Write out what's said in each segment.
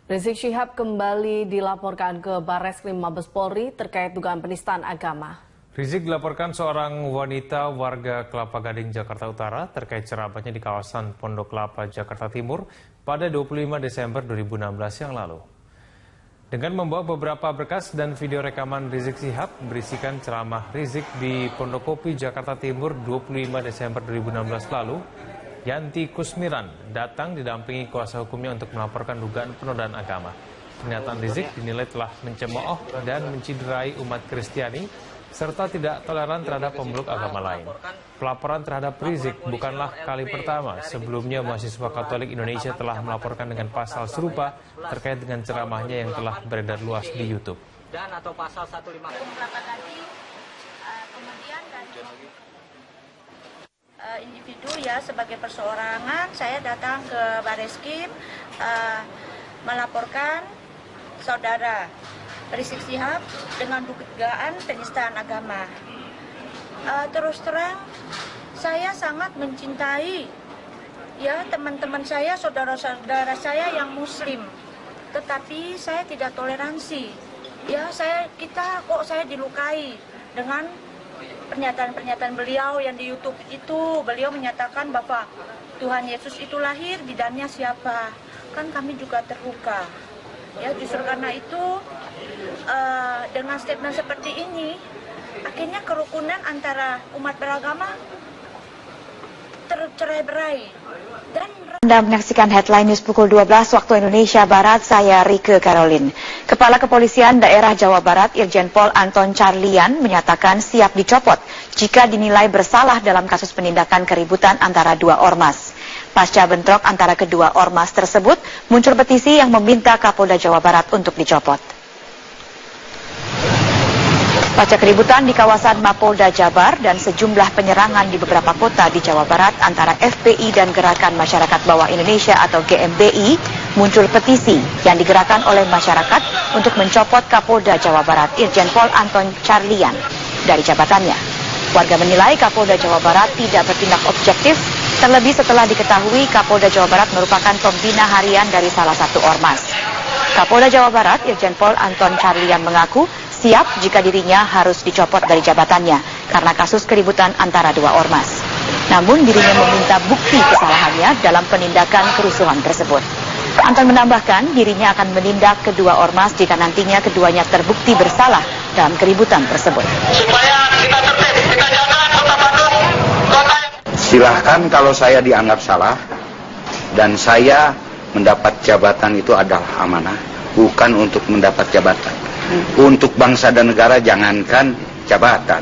Rizik Syihab kembali dilaporkan ke Barreskrim Mabes Polri terkait dugaan penistaan agama. Rizik dilaporkan seorang wanita warga Kelapa Gading, Jakarta Utara terkait ceramahnya di kawasan Pondok Kelapa, Jakarta Timur pada 25 Desember 2016 yang lalu. Dengan membawa beberapa berkas dan video rekaman Rizik Syihab berisikan ceramah Rizik di Pondokopi, Jakarta Timur 25 Desember 2016 lalu, Yanti Kusmiran datang didampingi kuasa hukumnya untuk melaporkan dugaan penodaan agama. Pernyataan Rizik dinilai telah mencemooh dan menciderai umat Kristiani serta tidak toleran terhadap pemeluk agama lain. Pelaporan terhadap Rizik bukanlah kali pertama. Sebelumnya mahasiswa Katolik Indonesia telah melaporkan dengan pasal serupa terkait dengan ceramahnya yang telah beredar luas di YouTube. Dan atau pasal 150. Individu ya sebagai perseorangan saya datang ke Barreskrim melaporkan saudara Rizik Syihab dengan dugaan penistaan agama. Terus terang saya sangat mencintai ya teman-teman saya, saudara-saudara saya yang muslim. Tetapi saya tidak toleransi. Ya saya dilukai dengan pernyataan-pernyataan beliau yang di YouTube itu. Beliau menyatakan bahwa Tuhan Yesus itu lahir, bidannya siapa? Kan kami juga terluka. Ya justru karena itu dengan statement seperti ini akhirnya kerukunan antara umat beragama tercerai-berai. Anda menyaksikan Headline News pukul 12 waktu Indonesia Barat, saya Rike Caroline. Kepala Kepolisian Daerah Jawa Barat Irjen Pol Anton Carlian menyatakan siap dicopot jika dinilai bersalah dalam kasus penindakan keributan antara dua ormas. Pasca bentrok antara kedua ormas tersebut, muncul petisi yang meminta Kapolda Jawa Barat untuk dicopot. Pasca keributan di kawasan Mapolda Jabar dan sejumlah penyerangan di beberapa kota di Jawa Barat antara FPI dan Gerakan Masyarakat Bawah Indonesia atau GMBI, muncul petisi yang digerakkan oleh masyarakat untuk mencopot Kapolda Jawa Barat Irjen Pol Anton Carlian dari jabatannya. Warga menilai Kapolda Jawa Barat tidak bertindak objektif, terlebih setelah diketahui Kapolda Jawa Barat merupakan pembina harian dari salah satu ormas. Kapolda Jawa Barat Irjen Pol Anton Carlian mengaku siap jika dirinya harus dicopot dari jabatannya karena kasus keributan antara dua ormas. Namun dirinya meminta bukti kesalahannya dalam penindakan kerusuhan tersebut. Anton menambahkan dirinya akan menindak kedua ormas jika nantinya keduanya terbukti bersalah dalam keributan tersebut. Supaya kita tertib, kita jaga Kota Bandung, kota yang... Silahkan kalau saya dianggap salah dan saya mendapat jabatan itu adalah amanah, bukan untuk mendapat jabatan. Untuk bangsa dan negara jangankan jabatan,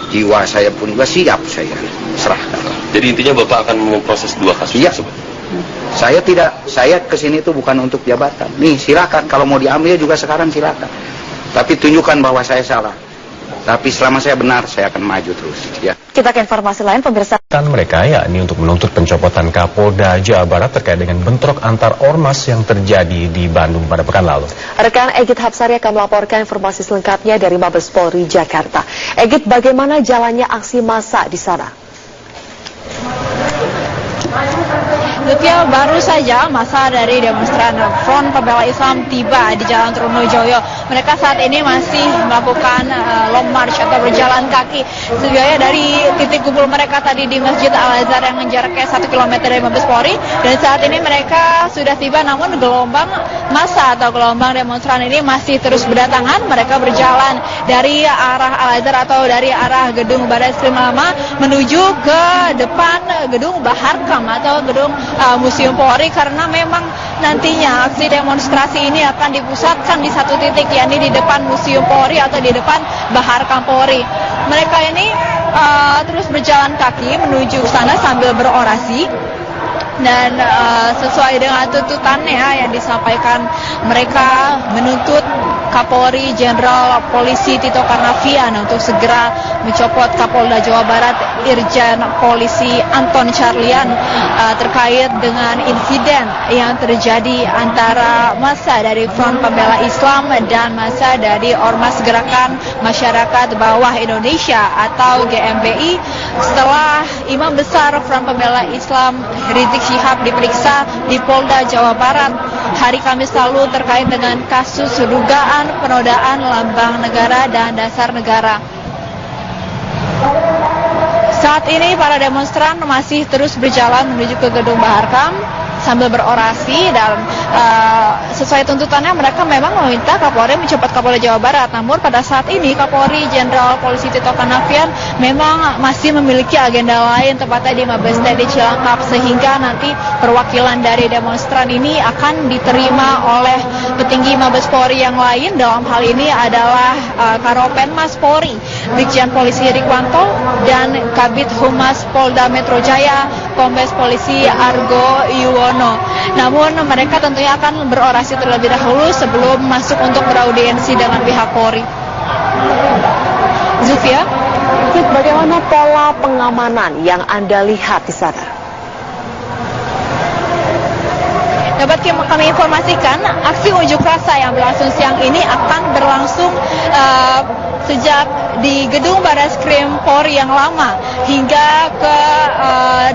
jiwa saya pun juga siap saya serahkan. Jadi intinya Bapak akan memproses dua kasus tersebut? Saya kesini itu bukan untuk jabatan. Nih silakan kalau mau diambil juga sekarang silakan. Tapi tunjukkan bahwa saya salah. Tapi selama saya benar, saya akan maju terus. Ya. Kita ke informasi lain, pemirsa. Mereka yakni untuk menuntut pencopotan Kapolda Jawa Barat terkait dengan bentrok antar ormas yang terjadi di Bandung pada pekan lalu. Rekan Egit Hapsari akan melaporkan informasi selengkapnya dari Mabes Polri Jakarta. Egit, bagaimana jalannya aksi massa di sana? Lutfi, baru saja masa dari demonstran Front Pembela Islam tiba di Jalan Trunojoyo. Mereka saat ini masih melakukan long march atau berjalan kaki. Sebenarnya dari titik kumpul mereka tadi di Masjid Al-Azhar yang jaraknya 1 km dari Mabes Polri. Dan saat ini mereka sudah tiba, namun gelombang massa atau gelombang demonstran ini masih terus berdatangan. Mereka berjalan dari arah Al-Azhar atau dari arah gedung Barreskrim Lama menuju ke depan gedung Baharkam atau gedung Museum Polri, karena memang nantinya aksi demonstrasi ini akan dipusatkan di satu titik, yakni di depan Museum Polri atau di depan Baharkam Polri. Mereka ini terus berjalan kaki menuju ke sana sambil berorasi. Dan sesuai dengan tuntutannya yang disampaikan, mereka menuntut Kapolri Jenderal Polisi Tito Karnavian untuk segera mencopot Kapolda Jawa Barat Irjen Polisi Anton Carlian terkait dengan insiden yang terjadi antara massa dari Front Pembela Islam dan massa dari Ormas Gerakan Masyarakat Bawah Indonesia atau GMBI setelah Imam Besar Front Pembela Islam Rizik Syihab diperiksa di Polda Jawa Barat. hari Kamis lalu terkait dengan kasus dugaan penodaan lambang negara dan dasar negara. Saat ini para demonstran masih terus berjalan menuju ke gedung Baharkam sambil berorasi dan sesuai tuntutannya mereka memang meminta Kapolri mencopot Kapolda Jawa Barat. Namun pada saat ini Kapolri Jenderal Polisi Tito Karnavian memang masih memiliki agenda lain, tepatnya di Mabes TNI Cilangkap, sehingga nanti perwakilan dari demonstran ini akan diterima oleh petinggi Mabes Polri yang lain. Dalam hal ini adalah Karopenmas Polri Brigjen Polisi Rikwanto dan Kabid Humas Polda Metro Jaya Kombes Polisi Argo Yuwono. Namun mereka tentunya akan berorasi terlebih dahulu sebelum masuk untuk beraudiensi dengan pihak Polri. Zulfia, bagaimana pola pengamanan yang Anda lihat di sana? Dapat kami informasikan, aksi unjuk rasa yang berlangsung siang ini akan berlangsung sejak di gedung Barreskrim Polri yang lama hingga ke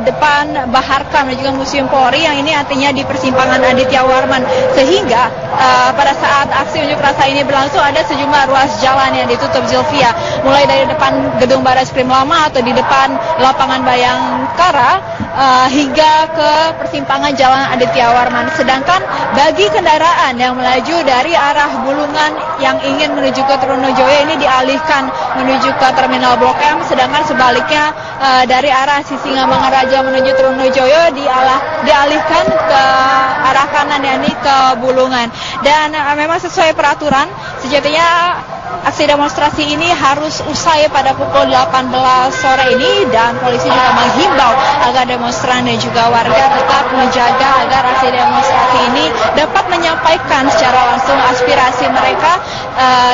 depan Baharkam dan juga Museum Polri yang ini artinya di persimpangan Aditya Warman, sehingga pada saat aksi unjuk rasa ini berlangsung ada sejumlah ruas jalan yang ditutup, Zulfia, mulai dari depan gedung Barreskrim lama atau di depan lapangan Bayangkara hingga ke persimpangan Jalan Aditya Warman. Sedangkan bagi kendaraan yang melaju dari arah Bulungan yang ingin menuju ke Trunojoyo ini dialihkan menuju ke Terminal Blok M, sedangkan sebaliknya dari arah Sisingamangaraja menuju Trunojoyo dialihkan ke arah kanan, yakni ke Bulungan. Dan memang sesuai peraturan sejatinya aksi demonstrasi ini harus usai pada pukul 18 sore ini, dan polisi juga menghimbau agar demonstran dan juga warga tetap menjaga agar aksi demonstrasi ini dapat menyampaikan secara langsung aspirasi mereka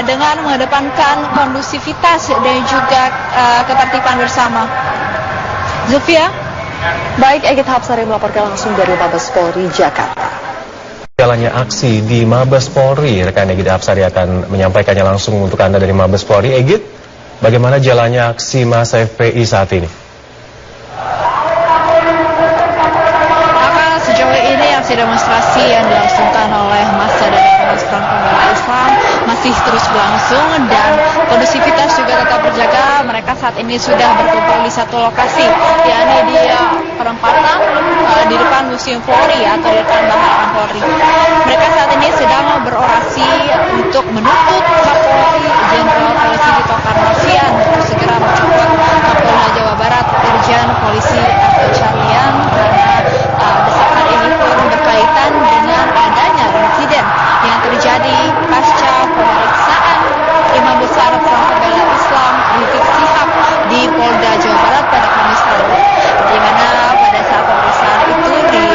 dengan mengedepankan kondusivitas dan juga ketertiban bersama. Zulfia? Baik, Egit Hapsari melaporkan langsung dari Mabes Polri Jakarta. Jalannya aksi di Mabes Polri, rekan Egit Hapsari akan menyampaikannya langsung untuk Anda dari Mabes Polri. Egit, bagaimana jalannya aksi massa FPI saat ini? Maka sejauh ini aksi demonstrasi yang dilangsungkan oleh massa dari demonstran pembela Islam masih terus berlangsung dan kondusivitas juga tetap terjaga. Mereka saat ini sudah berkumpul di satu lokasi, yakni di perempatan di depan Museum Polri atau di depan Baharkam Polri. Mereka saat ini sedang berorasi untuk menuntut Kapolri Jenderal Polisi Tito Karnavian untuk segera mencopot Kapolda Jawa Barat Irjen Polisi Argo Carlian, karena desakan ini pun berkaitan dengan adanya insiden yang terjadi pasca pemeriksaan Imam Besar Front Pembela Islam Rizik Syihab di Polda Jawa Barat pada Kamis lalu, di mana pada saat pemeriksaan itu di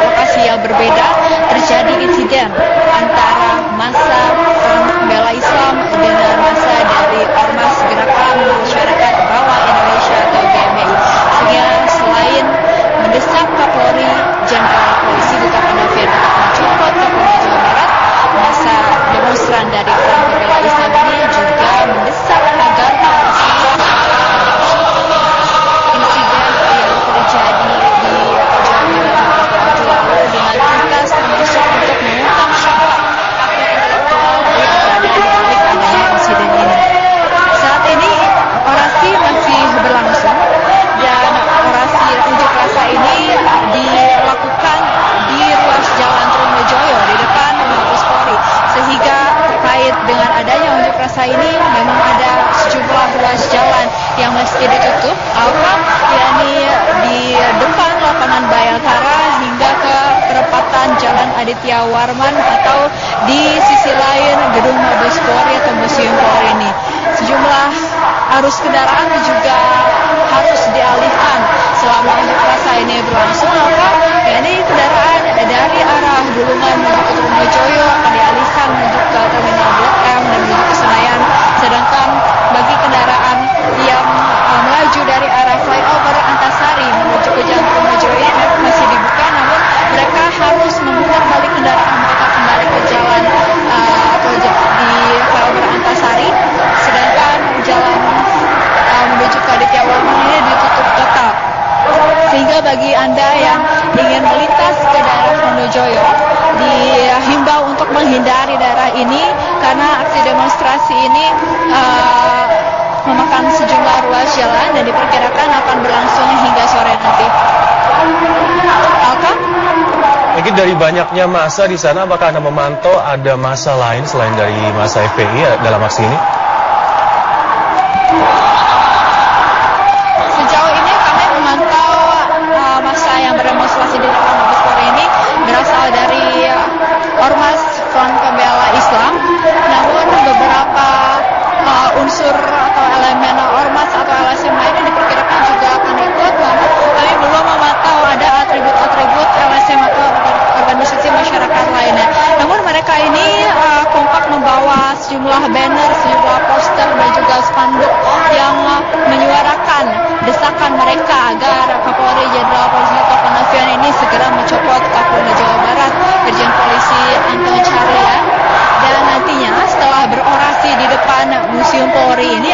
lokasi yang berbeda terjadi insiden antara massa Front Pembela Islam dengan massa dari Ormas Gerakan Masyarakat Bawah Indonesia atau GMBI. Sehingga selain mendesak Kapolri Jenderal Polisi Tito Karnavian untuk mencopot Kapolda Jawa Barat, massa demonstran dari Front Pembela Islam ini juga mendesak agar insiden yang terjadi di Jawa Barat beberapa waktu lalu dengan tuntas termasuk untuk mengungkap siapa aktor intelektual yang berada di balik adanya insiden ini. Saat ini orasi masih berlangsung dan orasi unjuk rasa ini dilakukan di ruas Jalan Trunojoyo di depan Mabes Polri, sehingga terkait dengan adanya unjuk rasa ini memang ada sejumlah ruas jalan yang mesti ditutup, yakni di depan lapangan Bayangkara hingga ke perempatan Jalan Aditya Warman atau di sisi lain gedung Mabes Polri atau Museum Polri ini. Sejumlah arus kendaraan juga harus dialihkan selama unjuk rasa ini berlangsung, yakni kendaraan dari arah Bulungan menuju ke Trunojoyo akan dialihkan menuju ke Terminal Blok M dan menuju ke Senayan, sedangkan bagi kendaraan yang melaju dari arah flyover Antasari menuju ke Jalan Trunojoyo ini masih dibuka, namun mereka harus memutar balik kendaraan mereka kembali ke jalan atau di flyover Antasari, sedangkan jalan menuju ke Aditya Warman ini ditutup total. Sehingga bagi Anda yang ingin melintas ke daerah Trunojoyo di karena aksi demonstrasi ini memakan sejumlah ruas jalan dan diperkirakan akan berlangsung hingga sore nanti. Alka? Mungkin dari banyaknya massa di sana, apakah Anda memantau ada massa lain selain dari massa FPI dalam aksi ini? Sejauh ini kami memantau massa yang berdemonstrasi di depan Mabes Polri ini berasal dari Ormas Front Pembela Islam, namun beberapa unsur atau elemen ormas atau LSM lainnya diperkirakan juga akan ikut, namun kami belum memantau ada atribut-atribut LSM atau organisasi masyarakat lainnya. Namun mereka ini kompak membawa sejumlah banner, sejumlah poster dan juga spanduk yang menyuarakan desakan mereka agar Kapolri Jenderal Polisi Tito Karnavian ini segera mencopot Kapolda Jawa Barat, Irjen Polisi Anton Carlyan. Dan nantinya setelah berorasi di depan Museum Polri ini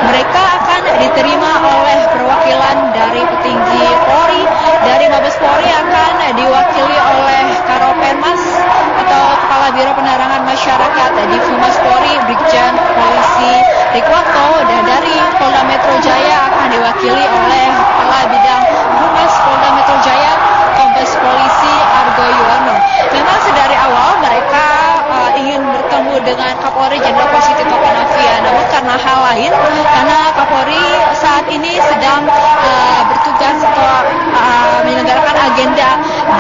mereka akan diterima oleh perwakilan dari petinggi Polri. Dari Mabes Polri akan diwakili oleh Karopenmas atau Kepala Biro Penerangan Masyarakat di Humas Polri, Brigjen Polisi Rikwanto, dan dari Polda Metro Jaya akan diwakili oleh Kepala Bidang Humas Polda Metro Jaya, Kombes Polisi Argo Yuwono. Memang sedari awal mereka ingin bertemu dengan Kapolri Jenderal Polisi Tito Karnavian, namun karena hal lain, karena Kapolri saat ini sedang bertugas atau menyelenggarakan agenda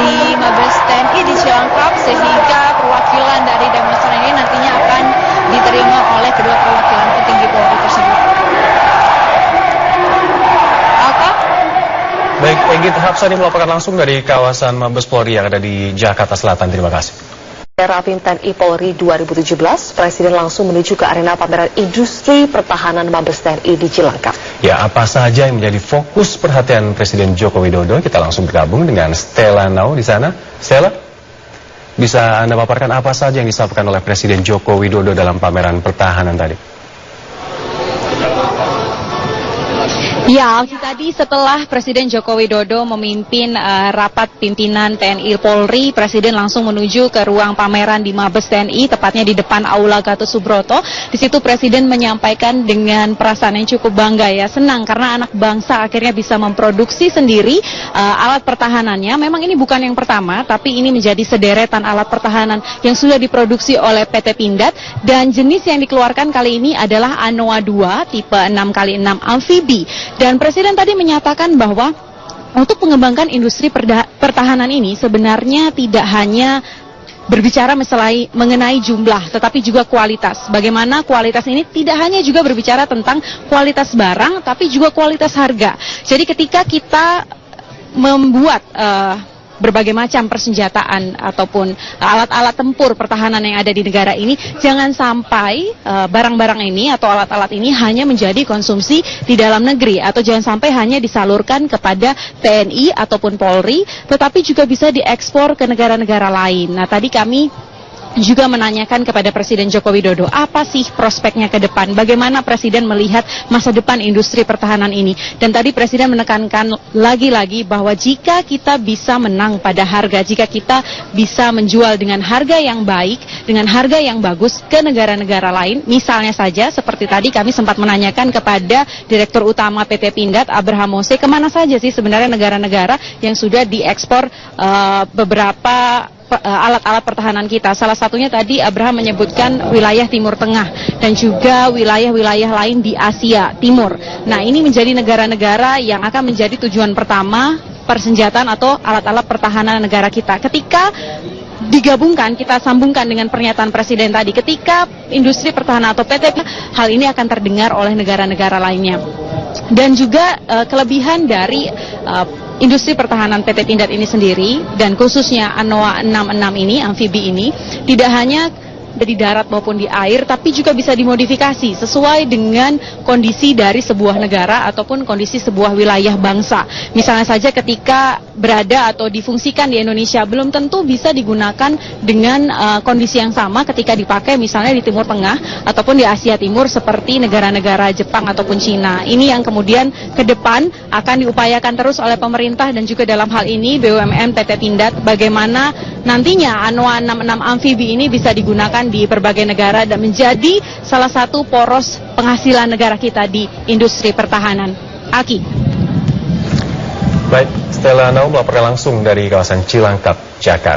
di Mabes TNI di Cilangkap, sehingga perwakilan dari demonstran ini nantinya akan diterima oleh kedua perwakilan petinggi Polri tersebut. Baik, Egit Hapsani melaporkan langsung dari kawasan Mabes Polri yang ada di Jakarta Selatan. Terima kasih. Rapim TNI Polri 2017, Presiden langsung menuju ke arena pameran industri pertahanan Mabes TNI di Cilangkap. Ya, apa saja yang menjadi fokus perhatian Presiden Joko Widodo? Kita langsung bergabung dengan Stella Nau di sana. Stella, bisa Anda paparkan apa saja yang disampaikan oleh Presiden Joko Widodo dalam pameran pertahanan tadi? Ya, tadi setelah Presiden Joko Widodo memimpin rapat pimpinan TNI Polri, Presiden langsung menuju ke ruang pameran di Mabes TNI, tepatnya di depan Aula Gatot Subroto. Di situ Presiden menyampaikan dengan perasaan yang cukup bangga, ya, senang karena anak bangsa akhirnya bisa memproduksi sendiri alat pertahanannya. Memang ini bukan yang pertama, tapi ini menjadi sederetan alat pertahanan yang sudah diproduksi oleh PT Pindad, dan jenis yang dikeluarkan kali ini adalah Anoa 2 tipe 6x6 amfibi. Dan Presiden tadi menyatakan bahwa untuk mengembangkan industri pertahanan ini sebenarnya tidak hanya berbicara mengenai jumlah, tetapi juga kualitas. Bagaimana kualitas ini tidak hanya juga berbicara tentang kualitas barang, tapi juga kualitas harga. Jadi ketika kita membuat berbagai macam persenjataan ataupun alat-alat tempur pertahanan yang ada di negara ini, jangan sampai barang-barang ini atau alat-alat ini hanya menjadi konsumsi di dalam negeri, atau jangan sampai hanya disalurkan kepada TNI ataupun Polri, tetapi juga bisa diekspor ke negara-negara lain. Nah, tadi kami juga menanyakan kepada Presiden Joko Widodo, apa sih prospeknya ke depan? Bagaimana Presiden melihat masa depan industri pertahanan ini? Dan tadi Presiden menekankan lagi-lagi bahwa jika kita bisa menang pada harga, jika kita bisa menjual dengan harga yang baik, dengan harga yang bagus ke negara-negara lain, misalnya saja seperti tadi kami sempat menanyakan kepada Direktur Utama PT Pindad, Abraham Mose, kemana saja sih sebenarnya negara-negara yang sudah diekspor beberapa alat-alat pertahanan kita. Salah satunya tadi Abraham menyebutkan wilayah Timur Tengah dan juga wilayah-wilayah lain di Asia Timur. Nah, ini menjadi negara-negara yang akan menjadi tujuan pertama persenjataan atau alat-alat pertahanan negara kita. Ketika digabungkan, kita sambungkan dengan pernyataan Presiden tadi, ketika industri pertahanan atau PT, hal ini akan terdengar oleh negara-negara lainnya. Dan juga kelebihan dari industri pertahanan PT Pindad ini sendiri, dan khususnya Anoa 66 ini, amfibi ini, tidak hanya di darat maupun di air, tapi juga bisa dimodifikasi sesuai dengan kondisi dari sebuah negara ataupun kondisi sebuah wilayah bangsa. Misalnya saja ketika berada atau difungsikan di Indonesia, belum tentu bisa digunakan dengan kondisi yang sama ketika dipakai misalnya di Timur Tengah ataupun di Asia Timur seperti negara-negara Jepang ataupun Cina. Ini yang kemudian ke depan akan diupayakan terus oleh pemerintah, dan juga dalam hal ini BUMN PT Pindad, bagaimana nantinya Anoa 66 amfibi ini bisa digunakan dieksporkan di berbagai negara dan menjadi salah satu poros penghasilan negara kita di industri pertahanan. Aki. Baik, Stella Nau melaporkan langsung dari kawasan Cilangkap, Jakarta.